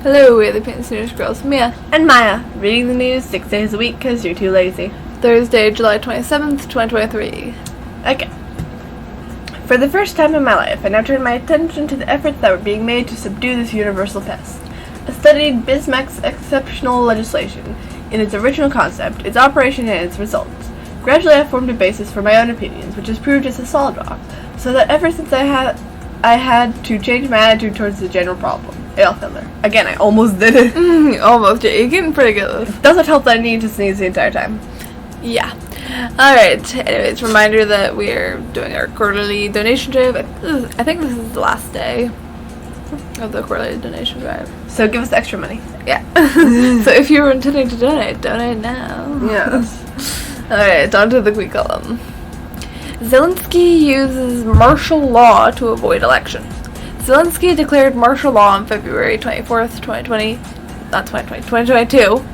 Hello, we're the PNC Newsgirls, Mia And Maya, reading the news 6 days a week because you're too lazy. Thursday, July 27th, 2023. Okay. For the first time in my life, I now turn my attention to the efforts that were being made to subdue this universal pest. I studied Bismarck's exceptional legislation in its original concept, its operation, and its results. Gradually, I formed a basis for my own opinions, which has proved as a solid rock, so that ever since I had to change my attitude towards the general problem. Adolf Hitler. Again, I almost did it. Almost, yeah, you're getting pretty good at this. Doesn't help that I need to sneeze the entire time. Yeah. Alright, anyways, reminder that we're doing our quarterly donation drive. I think this is the last day of the quarterly donation drive. So give us extra money. Yeah. So if you're intending to donate now. Yes. Alright, on to the quick column. Zelensky uses martial law to avoid election. Zelensky declared martial law on February 24th, 2022,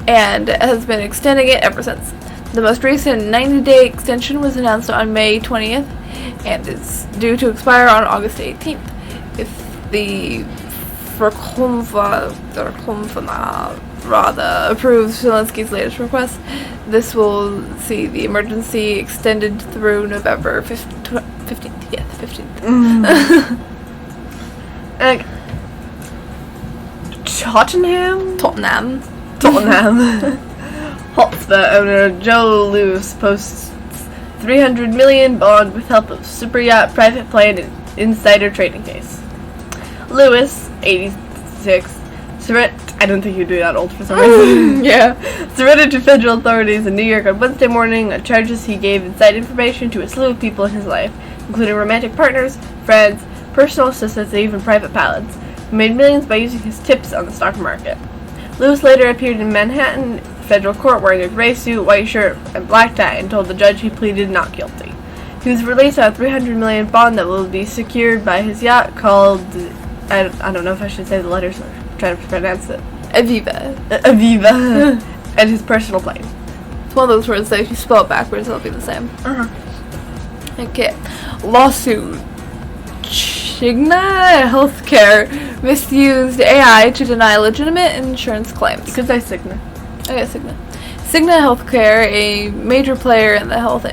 and has been extending it ever since. The most recent 90-day extension was announced on May 20th and is due to expire on August 18th. If the Rada approves Zelensky's latest request, this will see the emergency extended through November 15th. Yeah, the 15th. Tottenham. Hotspur owner Joe Lewis posts $300 million bond with help of super yacht, private plane, and insider trading case. Lewis, 86, I don't think he'd be that old for some reason. Yeah. Surrendered to federal authorities in New York on Wednesday morning on charges he gave inside information to a slew of people in his life, including romantic partners, friends, personal assistants, and even private pilots, who made millions by using his tips on the stock market. Lewis later appeared in Manhattan federal court wearing a gray suit, white shirt, and black tie, and told the judge he pleaded not guilty. He was released on a $300 million bond that will be secured by his yacht called, I don't know if I should say the letters or try to pronounce it. Aviva. And his personal plane. It's one of those words that if you spell it backwards, it'll be the same. Okay. Lawsuit. Cigna Healthcare misused AI to deny legitimate insurance claims. You could say Cigna. Okay, Cigna. Cigna Healthcare, a major player in the health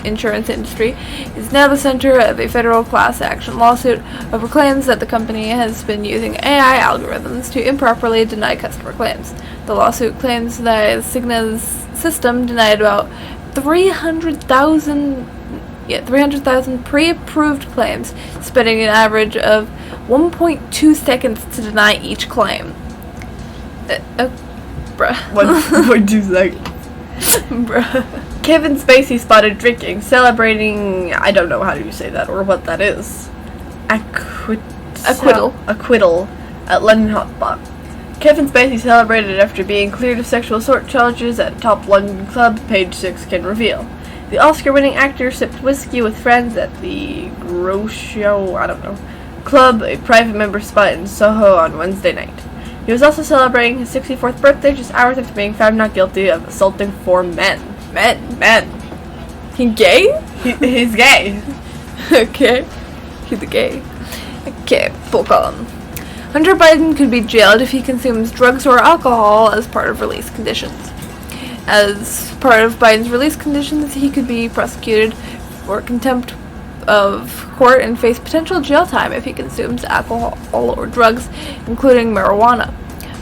insurance industry, is now the center of a federal class action lawsuit over claims that the company has been using AI algorithms to improperly deny customer claims. The lawsuit claims that Cigna's system denied about 300,000 pre-approved claims, spending an average of 1.2 seconds to deny each claim. Bruh. 1.2 seconds. Bruh. Kevin Spacey spotted drinking, celebrating, I don't know how you say that or what that is. Acquittal at London hotspot. Kevin Spacey celebrated after being cleared of sexual assault charges at a top London club, page 6 can reveal. The Oscar-winning actor sipped whiskey with friends at the Grocio, club, a private member spot in Soho on Wednesday night. He was also celebrating his 64th birthday just hours after being found not guilty of assaulting 4 men. Men. He gay? He's gay. Okay. He's a gay. Okay, full column. Hunter Biden could be jailed if he consumes drugs or alcohol as part of release conditions. As part of Biden's release conditions, he could be prosecuted for contempt of court and face potential jail time if he consumes alcohol or drugs, including marijuana.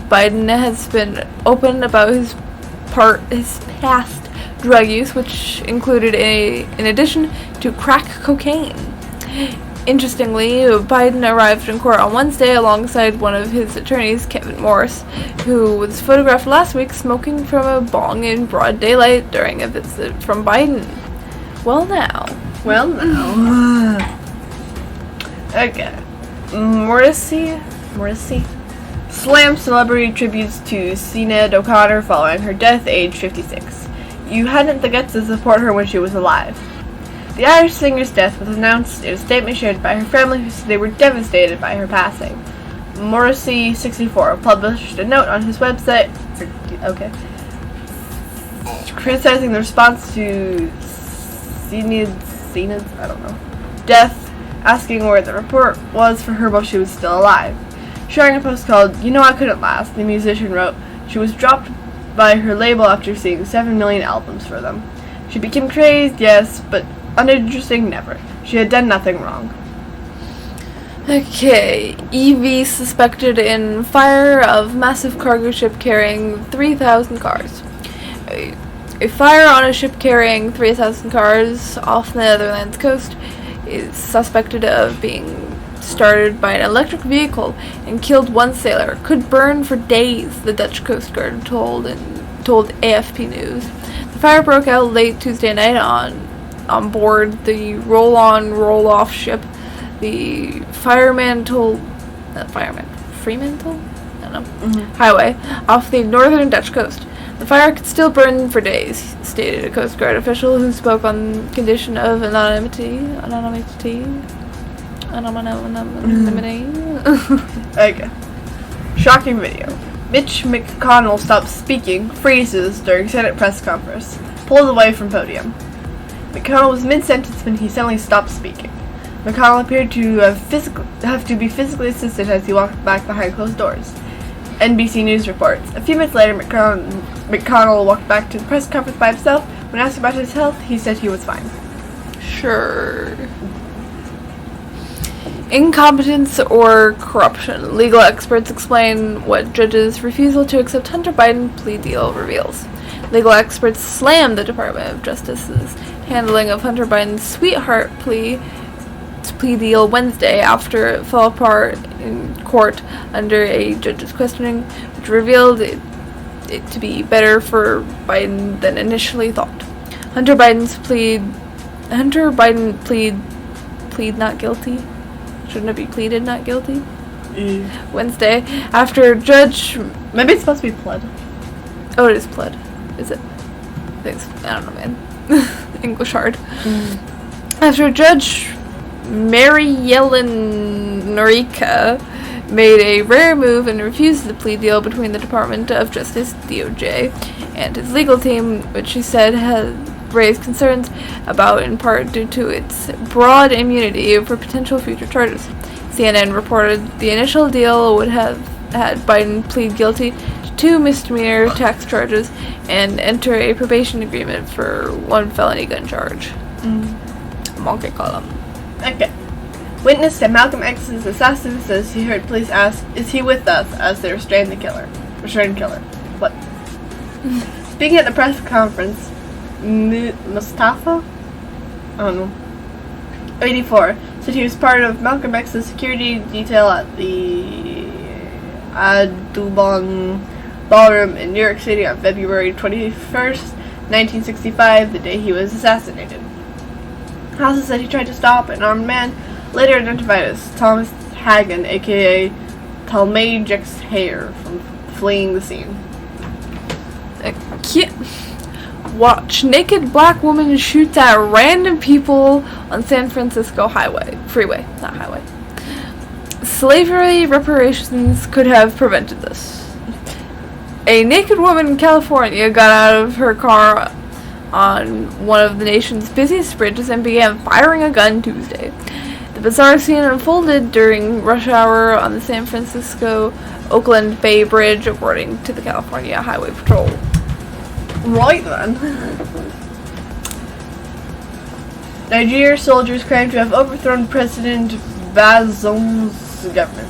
Biden has been open about his past drug use, which included in addition to crack cocaine. Interestingly, Biden arrived in court on Wednesday alongside one of his attorneys, Kevin Morris, who was photographed last week smoking from a bong in broad daylight during a visit from Biden. Well now. Okay. Morrissey slams celebrity tributes to Sinead O'Connor following her death, age 56. You hadn't the guts to support her when she was alive. The Irish singer's death was announced in a statement shared by her family, who said they were devastated by her passing. Morrissey, 64, published a note on his website, criticizing the response to Sinead's, death, asking where the report was for her while she was still alive. Sharing a post called "You Know I Couldn't Last," the musician wrote, she was dropped by her label after seeing 7 million albums for them. She became crazed, yes, but uninteresting, never. She had done nothing wrong. Okay, EV suspected in fire of massive cargo ship carrying 3,000 cars. A fire on a ship carrying 3,000 cars off the Netherlands coast is suspected of being started by an electric vehicle and killed one sailor. Could burn for days, the Dutch Coast Guard told AFP News. The fire broke out late Tuesday night on board the roll-on, roll-off ship. The Fremantle? I don't know. Highway off the northern Dutch coast. The fire could still burn for days, stated a Coast Guard official who spoke on condition of anonymity. Okay. Shocking video. Mitch McConnell stops speaking, freezes during Senate press conference, pulled away from podium. McConnell was mid-sentence when he suddenly stopped speaking. McConnell appeared to have to be physically assisted as he walked back behind closed doors. NBC News reports. A few minutes later, McConnell walked back to the press conference by himself. When asked about his health, he said he was fine. Sure. Incompetence or corruption. Legal experts explain what judges' refusal to accept Hunter Biden plea deal reveals. Legal experts slammed the Department of Justice's handling of Hunter Biden's sweetheart plea deal Wednesday after it fell apart in court under a judge's questioning, which revealed it to be better for Biden than initially thought. Hunter Biden plead not guilty. Shouldn't it be pleaded not guilty? Wednesday, after Judge... Maybe it's supposed to be pled. Oh, it is pled. Is it? I don't know, man. English hard. After Judge Mary Yellen Norica made a rare move and refused the plea deal between the Department of Justice, DOJ, and his legal team, which she said had raised concerns about in part due to its broad immunity for potential future charges. CNN reported the initial deal would have had Biden plead guilty to 2 misdemeanor tax charges and enter a probation agreement for 1 felony gun charge. Monkey column. Okay. Witness to Malcolm X's assassin says he heard police ask, "Is he with us?" as they restrained the killer. What? Speaking at the press conference, Mustafa? I don't know. 84 said he was part of Malcolm X's security detail at the Audubon Ballroom in New York City on February 21st, 1965, the day he was assassinated. Houses said he tried to stop an armed man, later identified as Thomas Hagen, aka Talmage X. Hare, from fleeing the scene. Watch naked black woman shoots at random people on San Francisco freeway. Slavery reparations could have prevented this. A naked woman in California got out of her car on one of the nation's busiest bridges and began firing a gun Tuesday. The bizarre scene unfolded during rush hour on the San Francisco-Oakland Bay Bridge, according to the California Highway Patrol. Right then. Nigeria soldiers claim to have overthrown President Bazoum's government.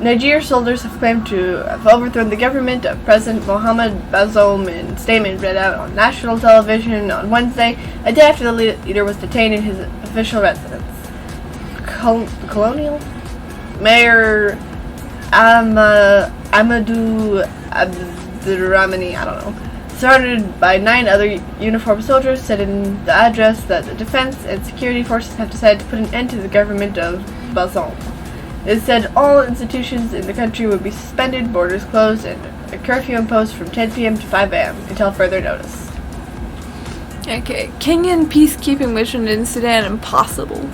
Nigeria soldiers have claimed to have overthrown the government of President Mohamed Bazoum in a statement read out on national television on Wednesday, a day after the leader was detained in his official residence. Colonial Mayor Amadou Abdurrahmani, I don't know, surrounded by 9 other uniformed soldiers, said in the address that the defense and security forces have decided to put an end to the government of Bazoum. It said all institutions in the country would be suspended, borders closed, and a curfew imposed from 10 p.m. to 5 a.m. until further notice. Okay, Kenyan peacekeeping mission in Sudan impossible.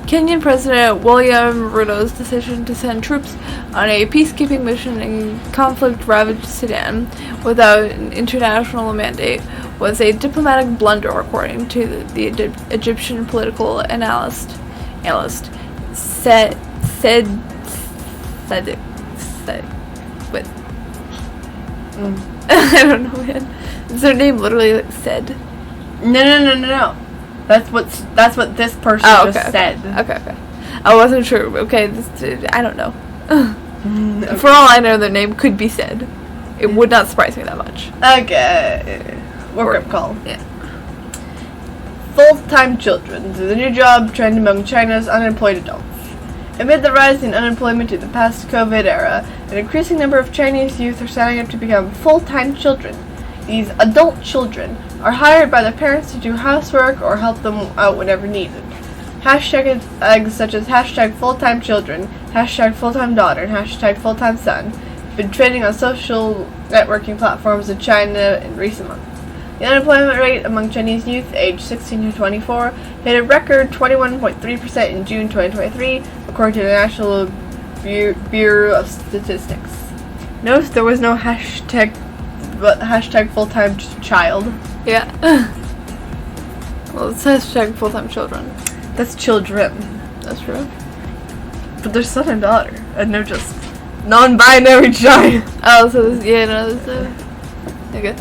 Kenyan President William Ruto's decision to send troops on a peacekeeping mission in conflict-ravaged Sudan without an international mandate was a diplomatic blunder, according to the Egyptian political analyst said Said. What? I don't know, man. Is their name literally like said? No. That's what this person just said. Okay. I wasn't sure. Okay, I don't know. For all I know, their name could be said. It would not surprise me that much. Okay. Workup call. Yeah. Full-time children is the new job trend among China's unemployed adults. Amid the rise in unemployment in the past COVID era, an increasing number of Chinese youth are signing up to become full-time children. These adult children are hired by their parents to do housework or help them out whenever needed. Hashtags such as hashtag full-time children, hashtag full-time daughter, and hashtag full-time son have been trending on social networking platforms in China in recent months. The unemployment rate among Chinese youth aged 16 to 24 hit a record 21.3% in June 2023, according to the National Bureau of Statistics. Notice there was no hashtag full-time child. Yeah. Well, it's hashtag full-time children. That's children. That's true. But there's son and daughter, and they're just non-binary child. Oh, so this, okay.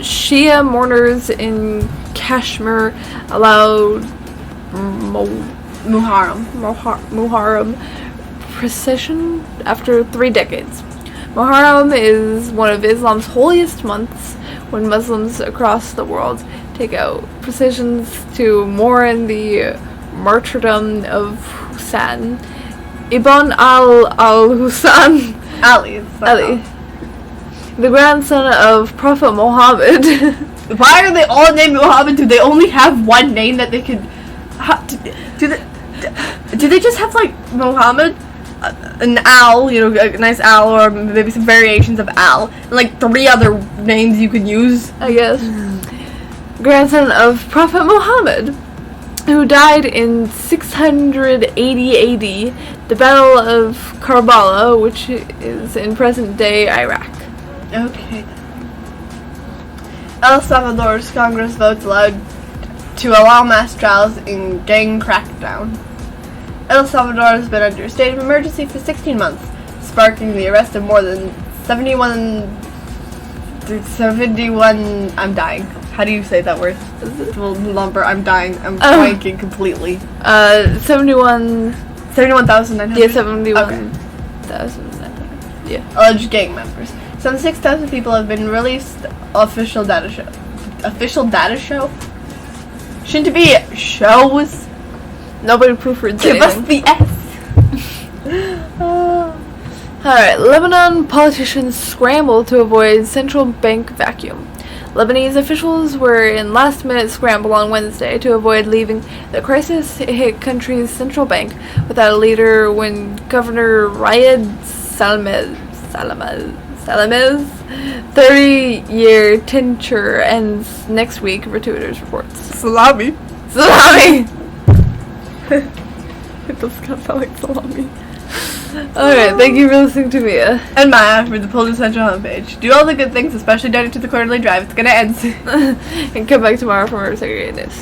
Shia mourners in Kashmir allowed Muharram procession after 3 decades. Muharram is one of Islam's holiest months, when Muslims across the world take out processions to mourn the martyrdom of Hussein ibn al-Husayn Ali, the grandson of Prophet Muhammad. Why are they all named Muhammad? Do they only have one name that they could... Do they just have, like, Muhammad, an Al, you know, a nice Al, or maybe some variations of Al, and, like, 3 other names you could use? I guess. Grandson of Prophet Muhammad, who died in 680 AD, the Battle of Karbala, which is in present-day Iraq. Okay. El Salvador's Congress votes to allow mass trials in gang crackdown. El Salvador has been under a state of emergency for 16 months, sparking the arrest of more than 71, I'm dying. How do you say that word? I'm dying. I'm blanking completely. 71,900? Yeah, 71,000. Yeah. Alleged gang members. Some 6,000 people have been released. Official data show. Shouldn't it be shows? Nobody proofreads Give us anything. the S. Alright, Lebanon politicians scramble to avoid central bank vacuum. Lebanese officials were in last-minute scramble on Wednesday to avoid leaving the crisis-hit country's central bank without a leader when Governor Riyad Salameh's 30-year tenure ends next week, Reuters reports. Salami. It does kind of sound like salami. Alright, thank you for listening to Mia. And Maya for the Pull Central homepage. Do all the good things, especially donate to the quarterly drive. It's gonna end soon. And come back tomorrow for more segregated news.